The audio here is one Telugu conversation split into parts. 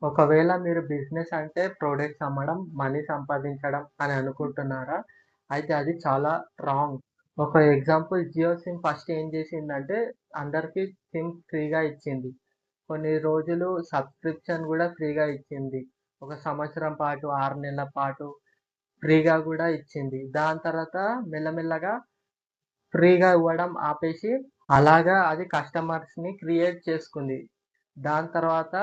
ఒకవేళ మీరు బిజినెస్ అంటే ప్రొడక్ట్స్ అమ్మడం, మనీ సంపాదించడం అని అనుకుంటున్నారా? అయితే అది చాలా రాంగ్. ఒక ఎగ్జాంపుల్ జియో సిమ్ ఫస్ట్ ఏం చేసిందంటే అందరికి సిమ్ ఫ్రీగా ఇచ్చింది. కొన్ని రోజులు సబ్స్క్రిప్షన్ గూడా ఫ్రీగా ఇచ్చింది. ఒక సంవత్సరం పాటు, 6 నెలల పాటు ఫ్రీగా గూడా ఇచ్చింది. దాని తర్వాత మెల్లమెల్లగా ఫ్రీగా ఇవ్వడం ఆపేసి, అలాగా అది కస్టమర్స్‌ని క్రియేట్ చేసుకుంది. దాని తర్వాత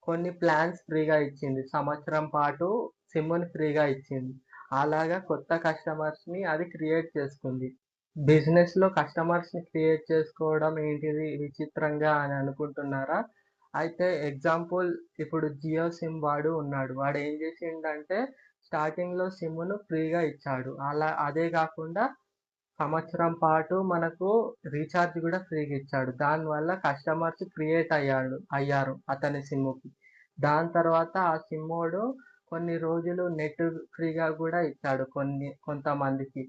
కొన్ని ప్లాన్స్ ఫ్రీగా ఇచ్చింది. సంవత్సరం పాటు సిమ్‌ని ఫ్రీగా ఇచ్చింది. అలాగా కొత్త కస్టమర్స్‌ని అది క్రియేట్ చేసుకుంది. బిజినెస్‌లో కస్టమర్స్‌ని క్రియేట్ చేసుకోవడం ఏంటిది విచిత్రంగా అని అనుకుంటున్నారా? అయితే ఎగ్జాంపుల్ ఇప్పుడు జియో సిమ్ వాడు ఉన్నాడు. వాడేం చేసిండంటే స్టార్టింగ్‌లో సిమ్‌ను ఫ్రీగా ఇచ్చాడు. అదే కాకుండా సంవత్సరం పాటు మనకు రీచార్జ్ గూడా ఫ్రీగా ఇచ్చాడు. దానివల్ల కస్టమర్స్ క్రియేట్ అయ్యారు అతని సిమ్‌కి. దాని తర్వాత ఆ సిమ్మోడు కొన్ని రోజులు నెట్ ఫ్రీగా గూడా ఇచ్చాడు కొంతమందికి.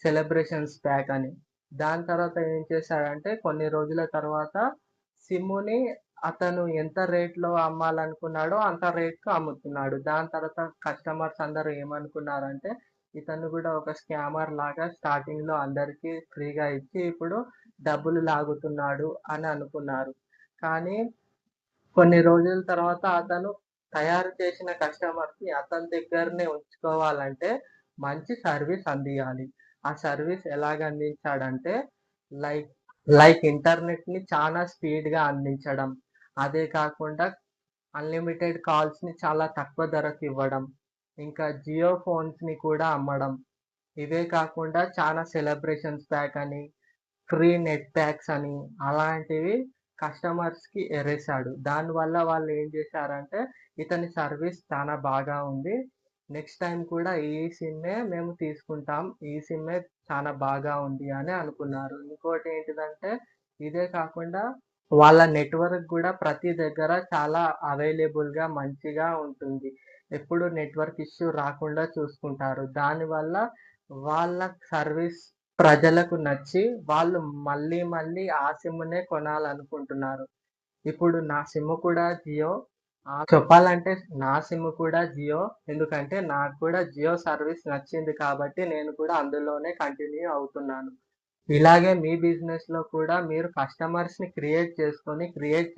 సెలబ్రేషన్స్ ప్యాక్ అని. దాని తర్వాత ఏం చేశాడంటే కొన్ని రోజుల తర్వాత సిమ్‌ని అతను ఎంత రేట్‌లో అమ్మాలనుకున్నాడో అంత రేట్‌కి అమ్ముతున్నాడు. దాని తర్వాత కస్టమర్స్ అందరూ ఏమనుకున్నారంటే ఇతను గూడా ఒక స్కామర్ లాగా స్టార్టింగ్‌లో అందరికి ఫ్రీగా ఇచ్చి ఇప్పుడు డబ్బులు లాగుతున్నాడు అని అనుకున్నారు. కానీ కొన్ని రోజుల తర్వాత అతను తయారు చేసిన కస్టమర్స్‌ని అతని దగ్గరనే ఉంచుకోవాలంటే మంచి సర్విస్ అందియాలి. ఆ సర్విస్ ఎలాగ అందించాడంటే లైక్ ఇంటర్నెట్‌ని చాలా స్పీడ్‌గా అందించడం. అదే కాకుండా అన్‌లిమిటెడ్ కాల్స్‌ని చాలా తక్కువ ధరకివ్వడం. ఇంకా జియో ఫోన్స్‌ని కూడా అమ్మడం. ఇవే కాకుండా చాలా సెలబ్రేషన్స్ ప్యాక్ అని, ఫ్రీ నెట్ ప్యాక్స్ అని అలాంటివి కస్టమర్స్‌కి ఎరేశాడు. దానివల్ల వాళ్ళు ఏం చేశారంటే, ఇతని సర్విస్ చానా బాగా ఉంది. నెక్స్ట్ టైమ్ కూడా ఈ సిమ్మే మేము తీసుకుంటాం. ఈ సిమ్మే చాలా బాగా ఉంది అని అనుకున్నారు. ఇంకోటేంటిదంటే, ఇదే కాకుండా వాళ్ళ నెట్‌వర్క్ గూడా ప్రతి దగ్గర చాలా అవైలబుల్‌గా మంచిగా ఉంటుంది. ఎప్పుడు నెట్‌వర్క్ ఇష్యూ రాకుండా చూసుకుంటారు. దానివల్ల వాళ్ళ సర్విస్ ప్రజలకు నచ్చి వాళ్ళు మళ్ళీ మళ్ళీ ఆ సిమ్‌నే కొనాలనుకుంటున్నారు. ఇప్పుడు నా సిమ్ కూడా జియో. చెప్పాలంటే నా సిమ్ కూడా జియో. ఎందుకంటే నాకు కూడా జియో సర్విస్ నచ్చింది కాబట్టి నేను కూడా అందులోనే కంటిన్యూ అవుతున్నాను. ఇలాగే మీ బిజినెస్‌లో కూడా మీరు కస్టమర్స్‌ని క్రియేట్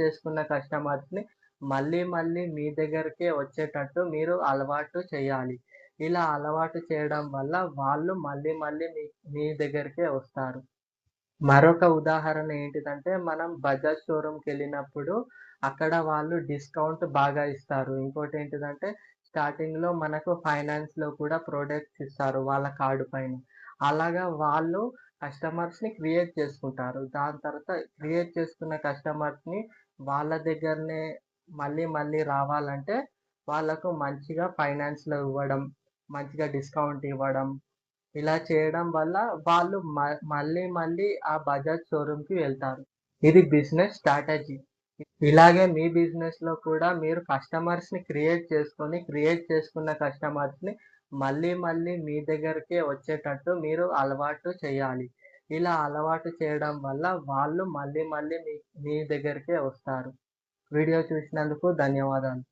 చేసుకున్న కస్టమర్స్‌ని మళ్ళీ మళ్ళీ మీ దగ్గరికే వచ్చేటట్టు మీరు అలవాటు చేయాలి. ఇలా అలవాటు చేయడం వల్ల వాళ్ళు మళ్ళీ మళ్ళీ మీ దగ్గరికే వస్తారు. మరొక ఉదాహరణ ఏంటిదంటే, మనం బజాజ్ షోరూమ్‌కెళ్ళినప్పుడు అక్కడ వాళ్ళు డిస్కౌంట్ బాగా ఇస్తారు. ఇంకోటేంటిదంటే, స్టార్టింగ్‌లో మనకు ఫైనాన్స్‌లో కూడా ప్రొడక్ట్స్ ఇస్తారు వాళ్ళ కార్డ్ పైన. అలాగా వాళ్ళు కస్టమర్స్‌ని క్రియేట్ చేసుకుంటారు. దాని తర్వాత క్రియేట్ చేసుకున్న కస్టమర్స్‌ని వాళ్ళ దగ్గరనే మళ్ళీ మళ్ళీ రావాలంటే, వాళ్ళకు మంచిగా ఫైనాన్స్‌లో ఇవ్వడం, మంచిగా డిస్కౌంట్ ఇవ్వడం ఇలా చేయడం వల్ల వాళ్ళు మళ్ళీ మళ్ళీ ఆ బజాజ్ షోరూమ్‌కి వెళ్తారు. ఇది బిజినెస్ స్ట్రాటజీ. ఇలాగే మీ బిజినెస్‌లో కూడా మీరు కస్టమర్స్‌ని క్రియేట్ చేసుకున్న కస్టమర్స్‌ని మళ్ళీ మళ్ళీ మీ దగ్గరికే వచ్చేటట్టు మీరు అలవాటు చేయాలి. ఇలా అలవాటు చేయడం వల్ల వాళ్ళు మళ్ళీ మళ్ళీ మీ మీ దగ్గరికే వస్తారు. వీడియో చూసినందుకు ధన్యవాదాలు.